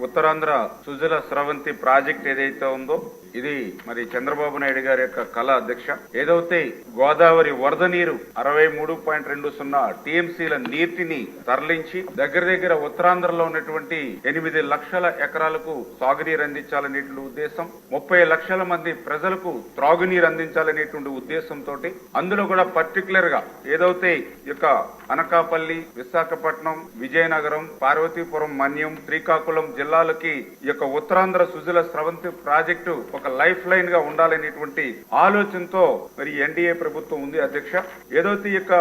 Uttarandhra Sujala Sravanthi project ఏదైతే ఉందో ఇది మరి చంద్రబాబు నాయుడు గారి యొక్క కళ అధ్యక్ష. ఏదైతే గోదావరి వరద నీరు 63.20 టీఎంసీల నీటిని తరలించి దగ్గర ఉత్తరాంధ్రలో ఉన్నటువంటి 8 లక్షల ఎకరాలకు సాగునీరు అందించాలనేటువంటి ఉద్దేశం, 30 లక్షల మంది ప్రజలకు త్రాగునీరు అందించాలనేటువంటి ఉద్దేశంతో అందులో కూడా పర్టికులర్ గా ఏదైతే యొక్క అనకాపల్లి, విశాఖపట్నం, విజయనగరం, పార్వతీపురం, మన్యం, శ్రీకాకుళం జిల్లాలకి ఈ యొక్క ఉత్తరాంధ్ర సుజల స్రవంతి ప్రాజెక్టు ఒక లైఫ్ లైన్ గా ఉండాలనేటువంటి ఆలోచనతో మరి ఎన్డీఏ ప్రభుత్వం ఉంది అధ్యక్ష. ఏదైతే ఇక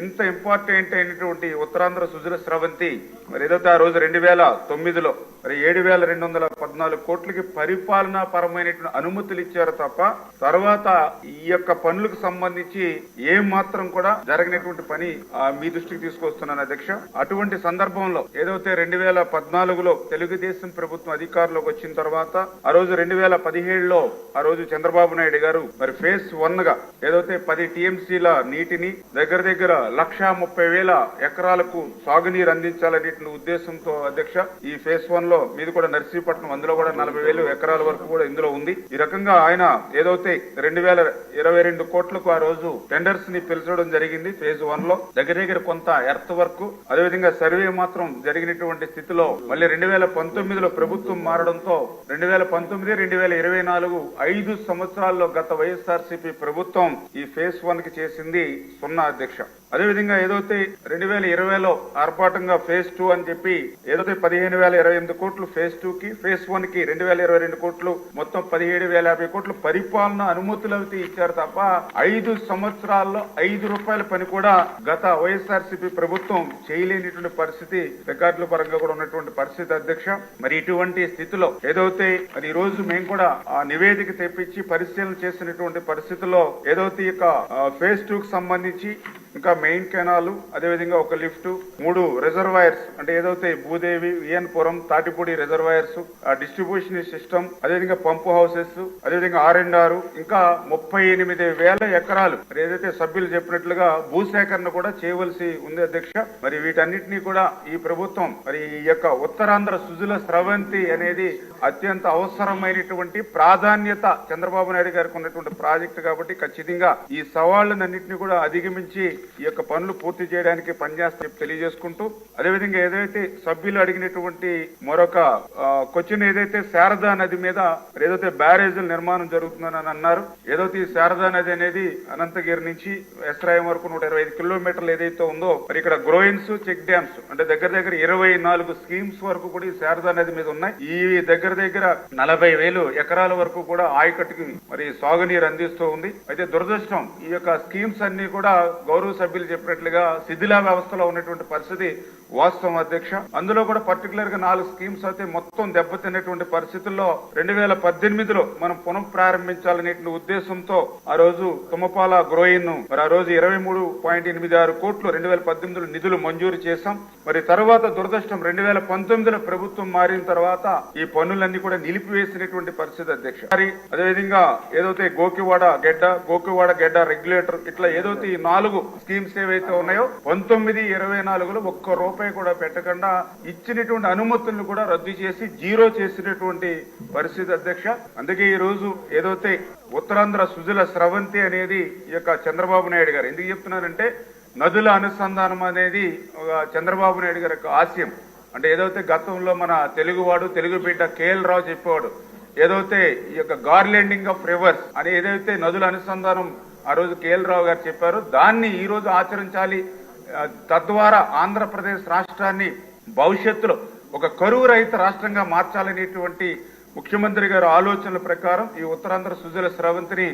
ఇంత ఇంపార్టెంట్ అయినటువంటి ఉత్తరాంధ్ర సుజల స్రవంతి మరి ఏదైతే ఆ రోజు 2009లో మరి 7,214 కోట్లకి పరిపాలనా పరమైనటువంటి అనుమతులు ఇచ్చారు తప్ప తర్వాత ఈ యొక్క పనులకు సంబంధించి ఏం మాత్రం కూడా జరగనటువంటి పని మీ దృష్టికి తీసుకొస్తున్నాను అధ్యక్ష. అటువంటి సందర్భంలో ఏదైతే 2014లో తెలుగుదేశం ప్రభుత్వం అధికారంలోకి వచ్చిన తర్వాత ఆ రోజు 2017లో ఆ రోజు చంద్రబాబు నాయుడు గారు మరి ఫేజ్ 1 గా ఏదైతే 10 టీఎంసీల నీటిని దగ్గర 1,30,000 ఎకరాలకు సాగునీరు అందించాలనే ఉద్దేశంతో అధ్యక్ష ఈ ఫేజ్ 1 లో మీది కూడా నర్సీపట్నం, అందులో కూడా 40,000 ఎకరాల వరకు కూడా ఇందులో ఉంది. ఈ రకంగా ఆయన ఏదైతే 2,022 కోట్లకు ఆ రోజు టెండర్స్ ని పిలిచడం జరిగింది. ఫేజ్ 1 లో దగ్గర కొంత ఎర్త్ వర్క్ అదేవిధంగా సర్వే మాత్రం జరిగినటువంటి స్థితిలో మళ్ళీ 2019లో ప్రభుత్వం మారడంతో 2019, 2024 5 సంవత్సరాల్లో గత వైఎస్ఆర్సీపీ ప్రభుత్వం ఈ ఫేజ్ 1 కి చేసింది 0 అధ్యక్ష. అదేవిధంగా ఏదైతే 2020లో ఆర్భాటంగా ఫేజ్ 2 అని చెప్పి ఏదైతే 15,028 కోట్లు ఫేజ్ 2 కి, ఫేజ్ 1 కి 2,022 కోట్లు, మొత్తం 17,050 కోట్లు పరిపాలన అనుమతులు అయితే ఇచ్చారు తప్ప 5 సంవత్సరాల్లో 5 రూపాయల పని కూడా గత వైఎస్ఆర్సీపీ ప్రభుత్వం చేయలేనిటువంటి పరిస్థితి రికార్డుల పరంగా కూడా ఉన్నటువంటి పరిస్థితి అధ్యక్ష. మరి ఇటువంటి స్థితిలో ఏదైతే మరి ఈ రోజు మేము కూడా ఆ నివేదిక తెప్పించి పరిశీలన చేసినటువంటి పరిస్థితుల్లో ఏదైతే ఇక ఫేజ్ 2 కి సంబంధించి ఇంకా మెయిన్ కెనాల్, అదేవిధంగా ఒక లిఫ్ట్, 3 రిజర్వాయర్స్ అంటే ఏదైతే Bhudevi, VN Puram, Tatipudi reservoirs, distribution system, అదేవిధంగా పంపు హౌసెస్, అదేవిధంగా R&R, ఇంకా 38,000 ఎకరాలు మరి ఏదైతే సభ్యులు చెప్పినట్లుగా భూసేకరణ కూడా చేయవలసి ఉంది అధ్యక్ష. మరి వీటన్నిటినీ కూడా ఈ ప్రభుత్వం మరి ఈ యొక్క ఉత్తరాంధ్ర సుజల స్రవంతి అనేది అత్యంత అవసరమైనటువంటి ప్రాధాన్యత చంద్రబాబు నాయుడు గారికి ఉన్నటువంటి ప్రాజెక్టు కాబట్టి ఖచ్చితంగా ఈ సవాళ్లన్నింటినీ కూడా అధిగమించి ఈ యొక్క పనులు పూర్తి చేయడానికి పనిచేస్తా తెలియజేసుకుంటూ, అదేవిధంగా ఏదైతే సభ్యులు అడిగినటువంటి మరొక క్వశ్చన్ ఏదైతే శారదా నది మీద ఏదైతే బ్యారేజీల నిర్మాణం జరుగుతుందని అన్నారు. ఏదైతే ఈ శారదా నది అనేది అనంతగిరి నుంచి ఎస్రాయం వరకు 125 కిలోమీటర్లు ఏదైతే ఉందో మరి ఇక్కడ గ్రోయిన్స్, చెక్ డ్యామ్స్ అంటే దగ్గర 24 స్కీమ్స్ వరకు కూడా ఈ శారదా నది మీద ఉన్నాయి. ఈ దగ్గర 40,000 ఎకరాల వరకు కూడా ఆయకట్టుకి మరి సాగునీరు అందిస్తూ ఉంది. అయితే దురదృష్టం ఈ యొక్క స్కీమ్స్ అన్ని కూడా గౌరవ సభ్యులు చెప్పినట్లుగా శిథిలా వ్యవస్థలో ఉన్నటువంటి పరిస్థితి వాస్తవం అధ్యక్ష. అందులో కూడా పర్టికులర్ గా 4 స్కీమ్స్ అయితే మొత్తం దెబ్బతిన్నటువంటి పరిస్థితుల్లో 2018లో మనం పునః ప్రారంభించాలనే ఉద్దేశంతో ఆ రోజు తుమ్మపాల గ్రోయిన్ మరి ఆ రోజు 23.86 కోట్లు 2018లో నిధులు మంజూరు చేశాం. మరి తర్వాత దురదృష్టం 2019లో ప్రభుత్వం మారిన తర్వాత ఈ పనులన్నీ కూడా నిలిపివేసినటువంటి పరిస్థితి అధ్యక్ష. మరి అదేవిధంగా ఏదైతే గోకివాడ గెడ్డ రెగ్యులేటర్ ఇట్లా ఏదైతే ఈ 4 స్కీమ్స్ ఏవైతే ఉన్నాయో 19-24లో ఒక్క రూపాయి కూడా పెట్టకుండా ఇచ్చినటువంటి అనుమతులను కూడా రద్దు చేసి జీరో చేసినటువంటి పరిస్థితి అధ్యక్ష. అందుకే ఈ రోజు ఏదైతే ఉత్తరాంధ్ర సుజల స్రవంతి అనేది ఈ యొక్క చంద్రబాబు నాయుడు గారు ఎందుకు చెప్తున్నారంటే నదుల అనుసంధానం అనేది చంద్రబాబు నాయుడు గారి యొక్క ఆశయం. అంటే ఏదైతే గతంలో మన తెలుగు బిడ్డ కేఎల్ రావు చెప్పేవాడు ఏదైతే ఈ యొక్క గార్లెండింగ్ ఆఫ్ రివర్స్ అని ఏదైతే నదుల అనుసంధానం ఆ రోజు కేఎల్ రావు గారు చెప్పారు, దాన్ని ఈ రోజు ఆచరించాలి. తద్వారా ఆంధ్రప్రదేశ్ రాష్ట్రాన్ని భవిష్యత్తులో ఒక కరువు రహిత రాష్ట్రంగా మార్చాలనేటువంటి ముఖ్యమంత్రి గారి ఆలోచనల ప్రకారం ఈ ఉత్తరాంధ్ర సుజల స్రవంతిని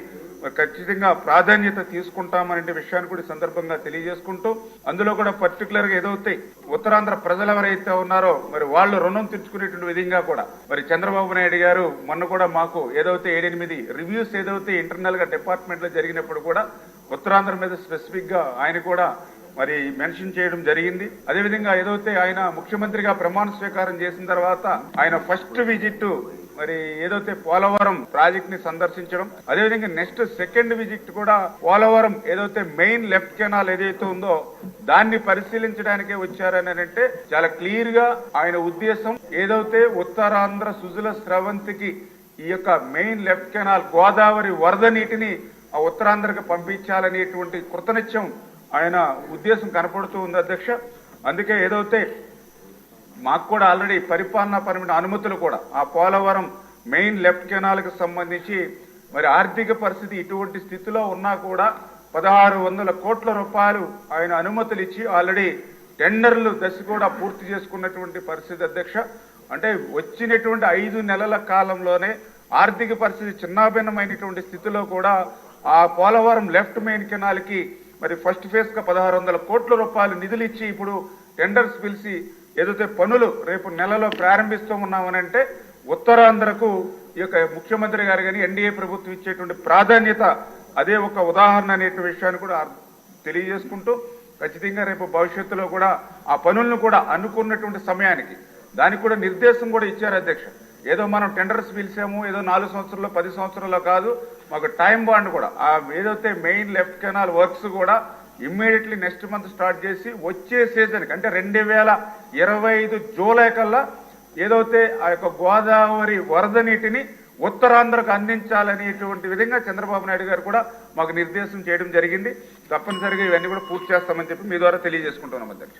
ఖచ్చితంగా ప్రాధాన్యత తీసుకుంటామనే విషయాన్ని కూడా సందర్భంగా తెలియజేసుకుంటూ, అందులో కూడా పర్టికులర్ గా ఏదైతే ఉత్తరాంధ్ర ప్రజలు ఎవరైతే ఉన్నారో మరి వాళ్ళు రుణం తెచ్చుకునేటువంటి విధంగా కూడా మరి చంద్రబాబు నాయుడు గారు మొన్న కూడా మాకు ఏదైతే 7-8 రివ్యూస్ ఏదైతే ఇంటర్నల్ గా డిపార్ట్మెంట్ లో జరిగినప్పుడు కూడా ఉత్తరాంధ్ర మీద స్పెసిఫిక్ గా ఆయన కూడా మరి మెన్షన్ చేయడం జరిగింది. అదేవిధంగా ఏదైతే ఆయన ముఖ్యమంత్రిగా ప్రమాణ స్వీకారం చేసిన తర్వాత ఆయన ఫస్ట్ విజిట్ మరి ఏదైతే పోలవరం ప్రాజెక్ట్ ని సందర్శించడం, అదేవిధంగా నెక్స్ట్ సెకండ్ విజిట్ కూడా పోలవరం ఏదైతే మెయిన్ లెఫ్ట్ కెనాల్ ఏదైతే ఉందో దాన్ని పరిశీలించడానికే వచ్చారని అంటే చాలా క్లియర్ గా ఆయన ఉద్దేశం ఏదైతే ఉత్తరాంధ్ర సుజల స్రవంతికి ఈ యొక్క మెయిన్ లెఫ్ట్ కెనాల్ గోదావరి వరద నీటిని ఆ ఉత్తరాంధ్రకు పంపించాలనేటువంటి కృతనిశ్చయం ఆయన ఉద్దేశం కనపడుతూ ఉంది అధ్యక్ష. అందుకే ఏదైతే మాకు కూడా ఆల్రెడీ పరిపాలనా పరమైన అనుమతులు కూడా ఆ పోలవరం మెయిన్ లెఫ్ట్ కెనాల్ కు సంబంధించి మరి ఆర్థిక పరిస్థితి ఇటువంటి స్థితిలో ఉన్నా కూడా 1600 కోట్ల రూపాయలు ఆయన అనుమతులు ఇచ్చి ఆల్రెడీ టెండర్లు దశ కూడా పూర్తి చేసుకున్నటువంటి పరిస్థితి అధ్యక్ష. అంటే వచ్చినటువంటి 5 నెలల కాలంలోనే ఆర్థిక పరిస్థితి చిన్నాభిన్నమైనటువంటి స్థితిలో కూడా ఆ పోలవరం లెఫ్ట్ మెయిన్ కెనాల్ కి మరి ఫస్ట్ ఫేజ్ గా 1600 కోట్ల రూపాయలు నిధులు ఇచ్చి ఇప్పుడు టెండర్స్ పిలిచి ఏదైతే పనులు రేపు నెలలో ప్రారంభిస్తూ ఉన్నామనంటే ఉత్తరాంధ్రకు ఈ యొక్క ముఖ్యమంత్రి గారు కానీ ఎన్డీఏ ప్రభుత్వం ఇచ్చేటువంటి ప్రాధాన్యత అదే ఒక ఉదాహరణ అనే విషయాన్ని కూడా తెలియజేసుకుంటూ ఖచ్చితంగా రేపు భవిష్యత్తులో కూడా ఆ పనులను కూడా అనుకున్నటువంటి సమయానికి దానికి కూడా నిర్దేశం కూడా ఇచ్చారు అధ్యక్ష. ఏదో మనం టెండర్స్ పిలిచాము ఏదో 4 సంవత్సరాల్లో 10 సంవత్సరాల్లో కాదు, మాకు టైం బాండ్ కూడా ఆ ఏదైతే మెయిన్ లెఫ్ట్ కెనాల్ వర్క్స్ కూడా ఇమ్మీడియట్లీ నెక్స్ట్ మంత్ స్టార్ట్ చేసి వచ్చే సీజన్కి అంటే 2025 జూలై కల్లా ఏదైతే ఆ యొక్క గోదావరి వరద నీటిని ఉత్తరాంధ్రకు అందించాలనేటువంటి విధంగా చంద్రబాబు నాయుడు గారు కూడా మాకు నిర్దేశం చేయడం జరిగింది. తప్పనిసరిగా ఇవన్నీ కూడా పూర్తి చేస్తామని చెప్పి మీ ద్వారా తెలియజేసుకుంటున్నాం అధ్యక్ష.